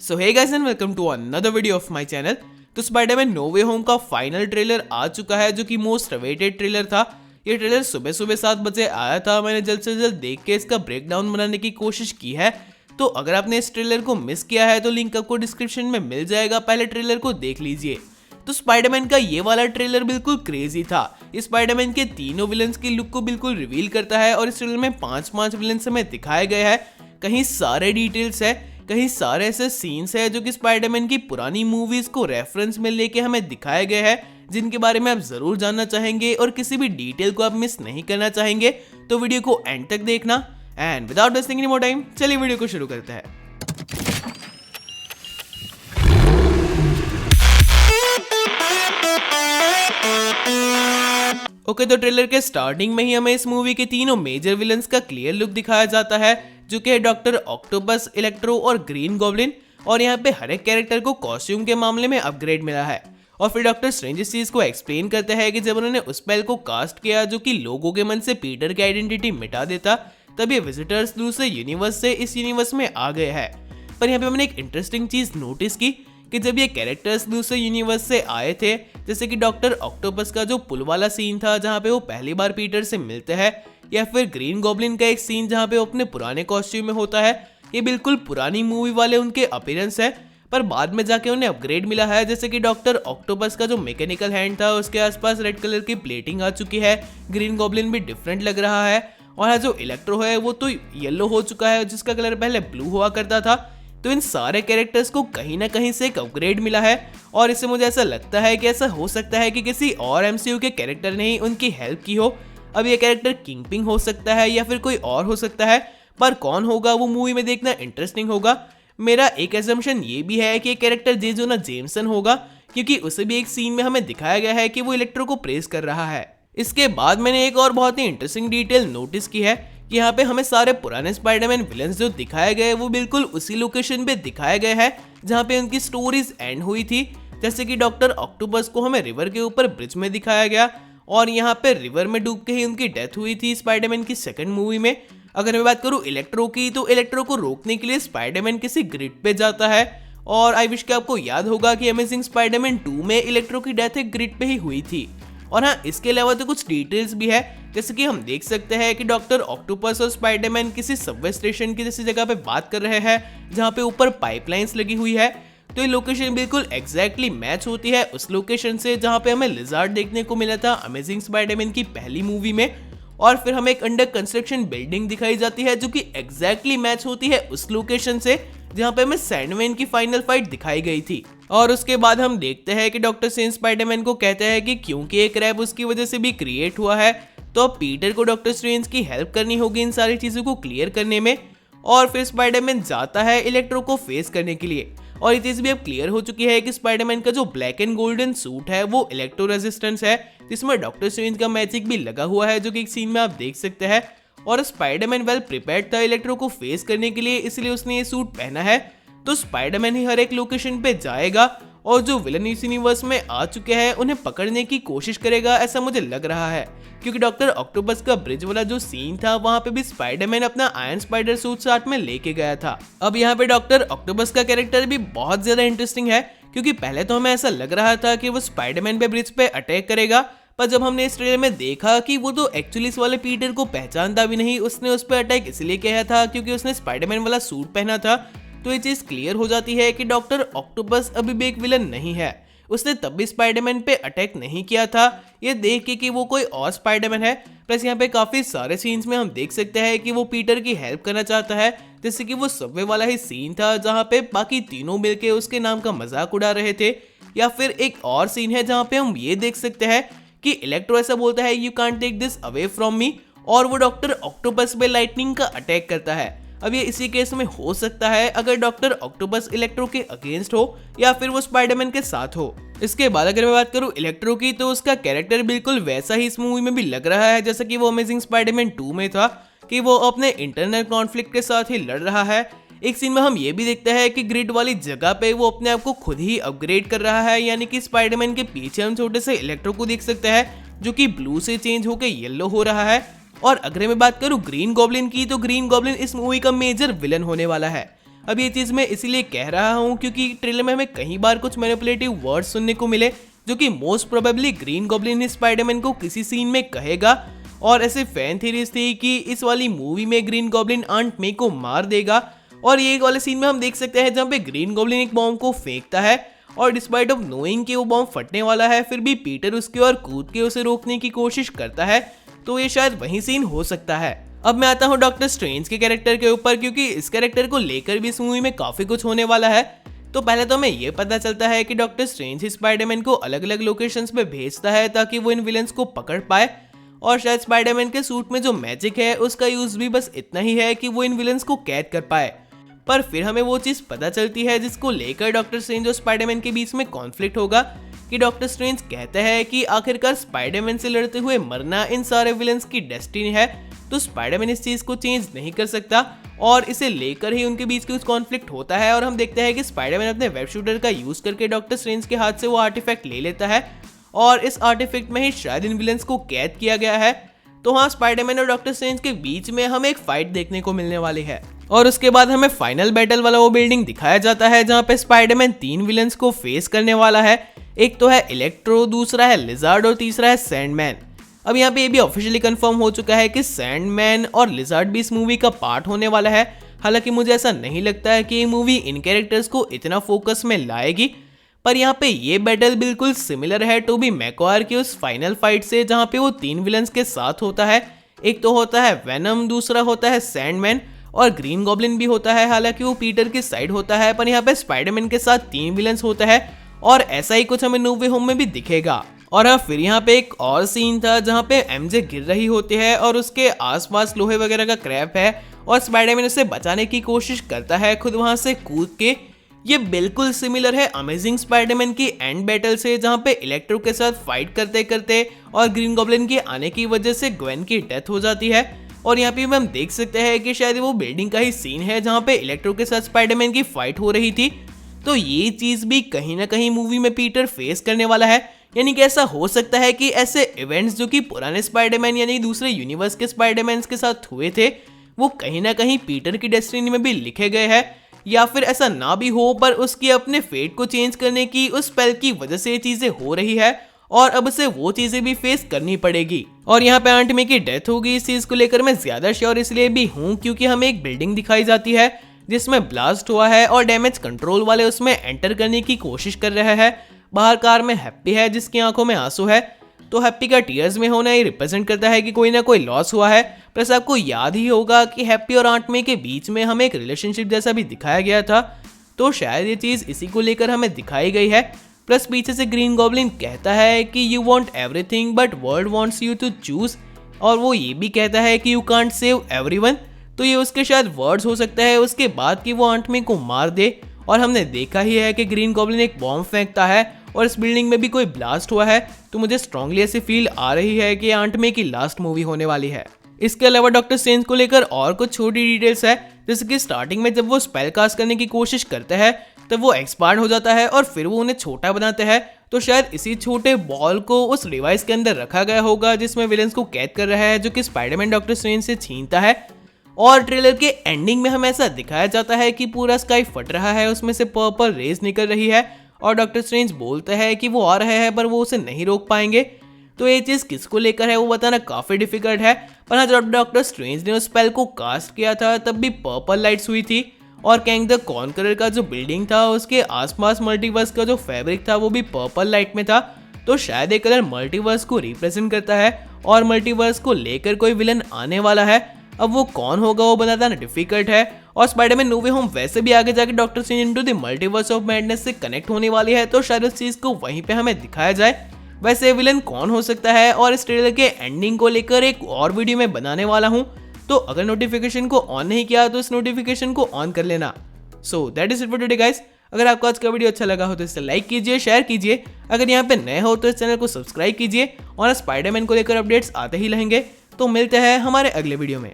So hey guys and welcome to another video of my channel. तो Spiderman no way home का final trailer आ चुका है, जो कि मोस्ट अवेटेड ट्रेलर था। ये ट्रेलर सुबह सुबह 7 बजे आया था। मैंने जल्द से जल्द देख के इसका ब्रेकडाउन बनाने की कोशिश की है। तो अगर आपने इस ट्रेलर को मिस किया है तो लिंक आपको डिस्क्रिप्शन में मिल जाएगा, पहले ट्रेलर को देख लीजिए। तो स्पाइडरमैन का ये वाला ट्रेलर बिल्कुल क्रेजी था। स्पाइडरमैन के तीनों विलन्स की लुक को बिल्कुल रिवील करता है और इस ट्रेलर में 5 विलन्स हमें दिखाए गए हैं। कहीं सारे डिटेल्स है, कहीं सारे ऐसे सीन्स है जो कि स्पाइडरमैन की पुरानी मूवीज को रेफरेंस में लेके हमें दिखाए गए हैं, जिनके बारे में आप जरूर जानना चाहेंगे और किसी भी डिटेल को आप मिस नहीं करना चाहेंगे। तो वीडियो को एंड तक देखना। And without wasting any more time, चलिए वीडियो को शुरू करते हैं। ओके, तो ट्रेलर के स्टार्टिंग में ही हमें इस मूवी के तीनों मेजर विलन्स का क्लियर लुक दिखाया जाता है, जो कि है डॉक्टर ऑक्टोपस, इलेक्ट्रो और ग्रीन गॉब्लिन। और यहाँ पे हर एक कैरेक्टर को कॉस्ट्यूम के मामले में अपग्रेड मिला है। और फिर डॉक्टर स्ट्रेंज इस चीज को एक्सप्लेन करते हैं कि जब उन्होंने उस स्पेल को कास्ट किया जो कि लोगों के मन से पीटर की आइडेंटिटी मिटा देता, तब ये विजिटर्स दूसरे यूनिवर्स से इस यूनिवर्स में आ गए हैं। पर यहाँ पे मैंने एक इंटरेस्टिंग चीज नोटिस की कि जब ये कैरेक्टर्स दूसरे यूनिवर्स से आए थे, जैसे कि डॉक्टर ऑक्टोपस का जो पुल वाला सीन था जहाँ पे वो पहली बार पीटर से मिलते हैं, या फिर ग्रीन गॉब्लिन का एक सीन जहाँ पे वो अपने पुराने कॉस्ट्यूम में होता है, ये बिल्कुल पुरानी मूवी वाले उनके अपीयरेंस है। पर बाद में जाके उन्हें अपग्रेड मिला है, जैसे कि डॉक्टर ऑक्टोपस का जो मैकेनिकल हैंड था उसके आसपास रेड कलर की प्लेटिंग आ चुकी है। ग्रीन गॉब्लिन भी डिफरेंट लग रहा है, और जो इलेक्ट्रो है वो तो येलो हो चुका है, जिसका कलर पहले ब्लू हुआ करता था। तो इन सारे कैरेक्टर्स को कहीं ना कहीं से एक अपग्रेड मिला है, और इससे मुझे ऐसा लगता है कि ऐसा हो सकता है कि किसी और एमसीयू के कैरेक्टर ने ही उनकी हेल्प की हो। अब ये कैरेक्टर किंगपिन हो सकता है या फिर कोई और हो सकता है, पर कौन होगा वो मूवी में देखना इंटरेस्टिंग होगा। मेरा एक एजम्पशन ये भी है कि ये कैरेक्टर जे जोना जेमसन होगा, क्योंकि उसे भी एक सीन में हमें दिखाया गया है कि वो इलेक्ट्रो को प्रेस कर रहा है। इसके बाद मैंने एक और बहुत ही इंटरेस्टिंग डिटेल नोटिस की है कि यहाँ पे हमें सारे पुराने स्पाइडरमैन विलन्स जो दिखाए गए वो बिल्कुल उसी लोकेशन पे दिखाए गए हैं जहाँ पे उनकी स्टोरीज एंड हुई थी। जैसे कि डॉक्टर ऑक्टोपस को हमें रिवर के ऊपर ब्रिज में दिखाया गया, और यहाँ पे रिवर में डूब के ही उनकी डेथ हुई थी स्पाइडरमैन की सेकंड मूवी में। अगर मैं बात करूँ इलेक्ट्रो की, तो इलेक्ट्रो को रोकने के लिए स्पाइडरमैन किसी ग्रिड पे जाता है, और आई विश कि आपको याद होगा कि अमेजिंग स्पाइडरमैन 2 में इलेक्ट्रो की डेथ एक ग्रिड पे ही हुई थी। और हाँ, इसके अलावा तो कुछ डिटेल्स भी है, जैसे कि हम देख सकते हैं कि डॉक्टर ऑक्टोपस और स्पाइडरमैन किसी सबवे स्टेशन की जैसी जगह पे बात कर रहे हैं जहाँ पे ऊपर पाइपलाइंस लगी हुई है। तो ये लोकेशन बिल्कुल एग्जैक्टली मैच होती है उस लोकेशन से जहाँ पे हमें लिजार्ड देखने को मिला था अमेजिंग स्पाइडरमैन की पहली मूवी में। और फिर हमें एक अंडर कंस्ट्रक्शन बिल्डिंग दिखाई जाती है जो कि एग्जैक्टली मैच होती है उस लोकेशन से जहाँ पे हमें सैंडमैन की फाइनल फाइट दिखाई गई थी। और उसके बाद हम देखते हैं कि डॉक्टर स्ट्रेंज स्पाइडरमैन को कहते हैं कि क्योंकि एक रैब उसकी वजह से भी क्रिएट हुआ है, तो अब पीटर को डॉक्टर स्ट्रेंज की हेल्प करनी होगी इन सारी चीजों को क्लियर करने में। और फिर स्पाइडरमैन जाता है इलेक्ट्रो को फेस करने के लिए, और ये चीज भी अब क्लियर हो चुकी है कि स्पाइडरमैन का जो ब्लैक एंड गोल्डन सूट है वो इलेक्ट्रो रेजिस्टेंस है, जिसमें डॉक्टर स्ट्रेंज का मैजिक भी लगा हुआ है, जो कि एक सीन में आप देख सकते हैं। और स्पाइडरमैन वेल प्रिपेयर्ड था इलेक्ट्रो को फेस करने के लिए, इसलिए उसने ये सूट पहना है। तो स्पाइडरमैन ही हर एक लोकेशन पे जाएगा और जो विलन इस यूनिवर्स में आ चुके हैं उन्हें पकड़ने की कोशिश करेगा, ऐसा मुझे लग रहा है। क्योंकि डॉक्टर ऑक्टोपस का ब्रिज वाला जो सीन था वहां पे भी स्पाइडरमैन अपना आयरन स्पाइडर सूट साथ में लेके गया था। अब यहाँ पे डॉक्टर ऑक्टोपस का कैरेक्टर भी बहुत ज्यादा इंटरेस्टिंग है, क्योंकि पहले तो हमें ऐसा लग रहा था कि वो स्पाइडरमैन पे ब्रिज पे अटैक करेगा, पर जब हमने इस ट्रेलर में देखा कि वो तो एक्चुअली इस वाले पीटर को पहचानता भी नहीं, उसने उस पर अटैक इसलिए किया था क्योंकि उसने स्पाइडरमैन वाला सूट पहना था। तो ये चीज क्लियर हो जाती है कि डॉक्टर ऑक्टोपस अभी भी एक विलन नहीं है। उसने तब भी स्पाइडरमैन पे अटैक नहीं किया था, ये देख के कि वो कोई और स्पाइडरमैन है। प्लस यहाँ पे काफी सारे सीन्स में हम देख सकते हैं कि वो पीटर की हेल्प करना चाहता है, जैसे कि वो सबवे वाला ही सीन था जहाँ पे बाकी तीनों मिलके उसके नाम का मजाक उड़ा रहे थे। या फिर एक और सीन है जहाँ पे हम ये देख सकते हैं कि इलेक्ट्रो ऐसा बोलता है you can't take this away from me, और वो डॉक्टर ऑक्टोपस पे लाइटनिंग का अटैक करता है। अब ये इसी केस में हो सकता है अगर डॉक्टर ऑक्टोपस इलेक्ट्रो के अगेंस्ट हो या फिर वो स्पाइडरमैन के साथ हो। इसके बाद अगर मैं बात करूं इलेक्ट्रो की, तो उसका कैरेक्टर बिल्कुल वैसा ही इस मूवी में भी लग रहा है जैसा कि वो अमेजिंग स्पाइडरमैन 2 में था, कि वो अपने इंटरनल कॉन्फ्लिक्ट के साथ ही लड़ रहा है। एक सीन में हम ये भी देखते हैं कि ग्रिड वाली जगह पे वो अपने आप को खुद ही अपग्रेड कर रहा है, यानी कि स्पाइडरमैन के पीछे हम छोटे से इलेक्ट्रो को देख सकते हैं जो कि ब्लू से चेंज होकर येलो हो रहा है। और अगर मैं बात करूं ग्रीन गॉब्लिन की, तो ग्रीन गॉब्लिन इस मूवी का मेजर विलन होने वाला है। अब ये चीज मैं इसीलिए कह रहा हूँ क्योंकि ट्रेलर में हमें कई बार कुछ मैनिपुलेटिव वर्ड्स सुनने को मिले जो कि मोस्ट प्रोबेबली ग्रीन गॉब्लिन ही स्पाइडरमैन को किसी सीन में कहेगा। और ऐसे फैन थ्योरीज थी कि इस वाली मूवी में ग्रीन गॉब्लिन आंट मे को मार देगा। और ये वाले सीन में हम देख सकते हैं जहाँ पे ग्रीन गॉब्लिन एक बॉम्ब को फेंकता है और डिस्पाइट ऑफ नोइंग कि वो बॉम्ब फटने वाला है फिर भी पीटर उसकी ओर कूद के उसे रोकने की कोशिश करता है। तो ये शायद वही सीन हो सकता है। अब मैं आता हूँ डॉक्टर स्ट्रेंज के कैरेक्टर के ऊपर क्योंकि इस कैरेक्टर को लेकर भी इस मूवी में काफी कुछ होने वाला है। तो पहले तो हमें ये पता चलता है कि डॉक्टर स्ट्रेंज ही स्पाइडरमैन को अलग अलग लोकेशंस पे भेजता है ताकि वो इन विलन्स को पकड़ पाए। और शायद स्पाइडरमैन के सूट में जो मैजिक है उसका यूज भी बस इतना ही है कि वो इन विलन्स को कैद कर पाए। पर फिर हमें वो चीज पता चलती है जिसको लेकर डॉक्टर स्ट्रेंज और स्पाइडरमैन के बीच में कॉन्फ्लिक्ट होगा कि डॉक्टर स्ट्रेंज कहता है कि आखिरकार स्पाइडरमैन से लड़ते हुए मरना इन सारे विलन्स की डेस्टिनी है। तो स्पाइडरमैन इस चीज को चेंज नहीं कर सकता और इसे लेकर ही उनके बीच कुछ कॉन्फ्लिक्ट होता है। और हम देखते हैं कि स्पाइडरमैन अपने वेब शूटर का यूज करके डॉक्टर स्ट्रेंज के हाथ से वो आर्टिफैक्ट ले लेता है और इस आर्टिफैक्ट में ही शायद इन विलन्स को कैद किया गया है। तो हाँ, स्पाइडरमैन और डॉक्टर स्ट्रेंज के बीच में हमें एक फाइट देखने को मिलने वाली है। और उसके बाद हमें फाइनल बैटल वाला वो बिल्डिंग दिखाया जाता है जहाँ पे स्पाइडरमैन 3 विलन्स को फेस करने वाला है। एक तो है इलेक्ट्रो, दूसरा है लिजार्ड और तीसरा है सैंडमैन। अब यहाँ पे ये भी ऑफिशियली कंफर्म हो चुका है कि सैंडमैन और लिजार्ड भी इस मूवी का पार्ट होने वाला है। हालांकि मुझे ऐसा नहीं लगता है कि ये मूवी इन कैरेक्टर्स को इतना फोकस में लाएगी। पर यहाँ पे ये बैटल बिल्कुल सिमिलर है टोबी मैगवायर की उस फाइनल फाइट से जहाँ पे वो 3 विलन्स के साथ होता है। एक तो होता है वेनम, दूसरा होता है सैंडमैन और ग्रीन गॉब्लिन भी होता है। हालांकि वो पीटर की साइड होता है पर यहाँ पे स्पाइडरमैन के साथ 3 विलन्स होता है और ऐसा ही कुछ हमें नो वे होम में भी दिखेगा। और हाँ, फिर यहाँ पे एक और सीन था जहाँ पे एमजे गिर रही होती है और उसके आसपास लोहे वगैरह का क्रैप है और स्पाइडरमैन उसे बचाने की कोशिश करता है खुद वहां से कूद के। ये बिल्कुल सिमिलर है अमेजिंग स्पाइडरमैन की एंड बैटल से जहाँ पे इलेक्ट्रो के साथ फाइट करते करते और ग्रीन गॉब्लिन के आने की वजह से ग्वेन की डेथ हो जाती है। और यहाँ पे हम देख सकते हैं कि शायद वो बिल्डिंग का ही सीन है जहाँ पे इलेक्ट्रो के साथ स्पाइडरमैन की फाइट हो रही थी। तो ये चीज भी कहीं ना कहीं मूवी में पीटर फेस करने वाला है। यानी कि ऐसा हो सकता है कि ऐसे इवेंट्स जो कि पुराने स्पाइडरमैन यानी दूसरे यूनिवर्स के स्पाइडरमैन के साथ हुए थे वो कहीं ना कहीं पीटर की डेस्टिनी में भी लिखे गए हैं। या फिर ऐसा ना भी हो पर उसकी अपने फेट को चेंज करने की उस स्पेल की वजह से ये चीजें हो रही है और अब उसे वो चीजें भी फेस करनी पड़ेगी। और यहाँ पे आंट मे की डेथ होगी इस चीज को लेकर मैं ज्यादा श्योर इसलिए भी हूँ क्योंकि हमें एक बिल्डिंग दिखाई जाती है जिसमें ब्लास्ट हुआ है और डैमेज कंट्रोल वाले उसमें एंटर करने की कोशिश कर रहे हैं। बाहर कार में हैप्पी है जिसकी आंखों में आंसू है। तो हैप्पी का टीयर्स में होना ये रिप्रेजेंट करता है कि कोई ना कोई लॉस हुआ है। प्लस आपको याद ही होगा कि हैप्पी और आंट मे के बीच में हमें एक रिलेशनशिप जैसा भी दिखाया गया था। तो शायद ये चीज इसी को लेकर हमें दिखाई गई है। प्लस पीछे से ग्रीन गॉब्लिन कहता है कि you want everything but world wants you to choose. और वो ये भी कहता है कि यू कांट सेव एवरीवन। तो ये उसके शायद वर्ड्स हो सकता है उसके बाद कि वो आंट मे को मार दे। और हमने देखा ही है कि ग्रीन गॉब्लिन एक बॉम्ब फेंकता है और इस बिल्डिंग में भी कोई ब्लास्ट हुआ है। तो मुझे स्ट्रांगली ऐसी फील आ रही है कि आंट मे की लास्ट मूवी होने वाली है। इसके अलावा डॉक्टर स्ट्रेंज को लेकर और कुछ छोटी डिटेल्स है जैसे कि स्टार्टिंग में जब वो स्पेल कास्ट करने की कोशिश करते हैं तब वो एक्सपांड हो जाता है और फिर वो उन्हें छोटा बनाते हैं। तो शायद इसी छोटे बॉल को उस डिवाइस के अंदर रखा गया होगा जिसमें विलेंस को कैद कर रहा है जो कि स्पाइडरमैन डॉक्टर स्ट्रेंज से छीनता है। और ट्रेलर के एंडिंग में हमें ऐसा दिखाया जाता है कि पूरा स्काई फट रहा है, उसमें से पर्पल रेज निकल रही है और डॉक्टर स्ट्रेंज बोलते हैं कि वो आ रहे हैं पर वो उसे नहीं रोक पाएंगे। तो ये चीज किसको लेकर है वो बताना काफी डिफिकल्ट है। पर हाँ, जब डॉक्टर स्ट्रेंज ने उस स्पेल को कास्ट किया था तब भी पर्पल लाइट्स हुई थी और कैंग द कॉन्करर का जो बिल्डिंग था उसके आसपास मल्टीवर्स का जो फैब्रिक था वो भी पर्पल लाइट में था। तो शायद ये कलर मल्टीवर्स को रिप्रेजेंट करता है और मल्टीवर्स को लेकर कोई विलन आने वाला है। अब वो कौन होगा वो बताना डिफिकल्ट है। और स्पाइडरमैन नो वे होम वैसे भी आगे जाके doctor strange into the multiverse of madness से कनेक्ट होने वाली है। तो शायद उस चीज को वहीं पे हमें दिखाया जाए। वैसे विलन कौन हो सकता है और इस ट्रेलर के एंडिंग को लेकर एक और वीडियो में बनाने वाला हूँ। तो अगर नोटिफिकेशन को ऑन नहीं किया तो इस नोटिफिकेशन को ऑन कर लेना। So that is it for today guys. अगर आपको आज का वीडियो अच्छा लगा हो तो इसे लाइक कीजिए, शेयर कीजिए। अगर यहाँ पे नए हो तो इस चैनल को सब्सक्राइब कीजिए और स्पाइडरमैन को लेकर अपडेट्स आते ही रहेंगे। तो मिलते हैं हमारे अगले वीडियो में।